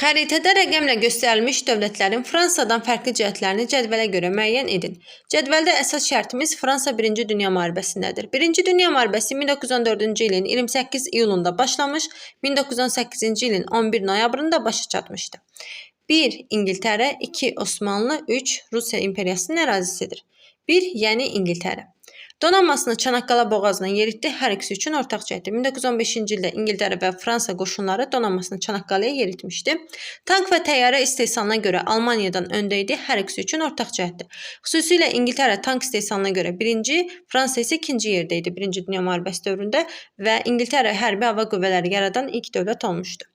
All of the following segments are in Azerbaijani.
Xəritədə rəqəmlə göstərilmiş dövlətlərin Fransadan fərqli cəhətlərini cədvələ görə müəyyən edin. Cədvəldə əsas şərtimiz Fransa 1-ci Dünya müharibəsindədir. 1-ci Dünya müharibəsi 1914-cü ilin 28 iyulunda başlamış, 1918-ci ilin 11 noyabrında başa çatmışdı. 1. İngiltərə, 2. Osmanlı, 3. Rusiya imperiyasının ərazisidir. 1. Yəni İngiltərə. Donanmasını Çanaqqala boğazına yeritdi, hər ikisi üçün ortaq cəhətdir. 1915-ci ildə İngiltərə və Fransa qoşunları donanmasını Çanaqqalaya yeritmişdi. Tank və təyyarə istehsalına görə Almaniyadan öndə idi, hər ikisi üçün ortaq cəhətdir. Xüsusilə İngiltərə tank istehsalına görə birinci, Fransa isə ikinci yerdə idi 1-ci Dünya müharibəsi dövründə və İngiltərə hərbi hava qüvvələri yaradan ilk dövlət olmuşdu.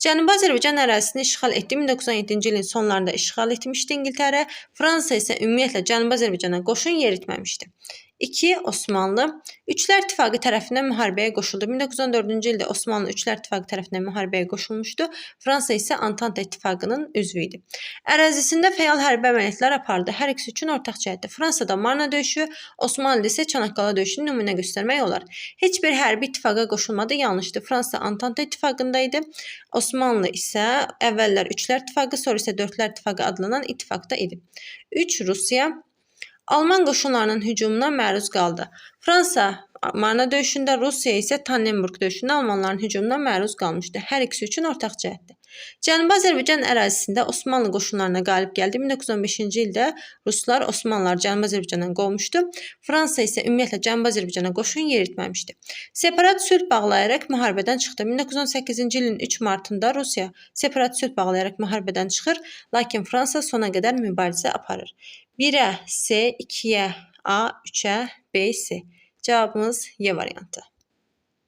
Cənubi Azərbaycan ərazisini işğal etdi. 1917-ci ilin sonlarında işğal etmişdi İngiltərə. Fransa isə ümumiyyətlə Cənubi Azərbaycana qoşun yeritməmişdi. 2. Osmanlı Üçlər İttifaqı tərəfindən müharibəyə qoşuldu. 1914-cü ildə Osmanlı Üçlər İttifaqı tərəfindən müharibəyə qoşulmuşdu. Fransa isə Antanta İttifaqının üzvü idi. Ərazisində fəal hərbi əməliyyatlar apardı. Hər ikisi üçün ortaq cəhətdir. Fransada Marna döyüşü, Osmanlıda isə Çanaqqala döyüşünü nümunə göstərmək olar. Heç bir hərbi ittifaqa qoşulmadı, yanlışdır. Fransa Antanta İttifaqında idi. Osmanlı isə əvvəllər Üçlər İttifaqı, sonra isə Dördlər İttifaqı adlanan ittifaqda idi. 3. Rusiya Alman qoşunlarının hücumuna məruz qaldı. Fransa Marna döyüşündə, Rusiya isə Tannenburg döyüşündə Almanların hücumuna məruz qalmışdı. Hər ikisi üçün ortaq cəhətdir. Cənubi Azərbaycan ərazisində Osmanlı qoşunlarına qalib gəldi. 1915-ci ildə Ruslar Osmanlıları Cənubi Azərbaycandan qovmuşdu. Fransa isə ümumiyyətlə Cənubi Azərbaycana qoşun yeritməmişdi. Separat sülh bağlayaraq müharibədən çıxdı. 1918-ci ilin 3 martında Rusiya separat sülh bağlayaraq müharibədən çıxır, lakin Fransa sona qədər mübarizə aparır. 1-ə C, 2-yə A, 3-ə B, C. Cavabımız Y variantı.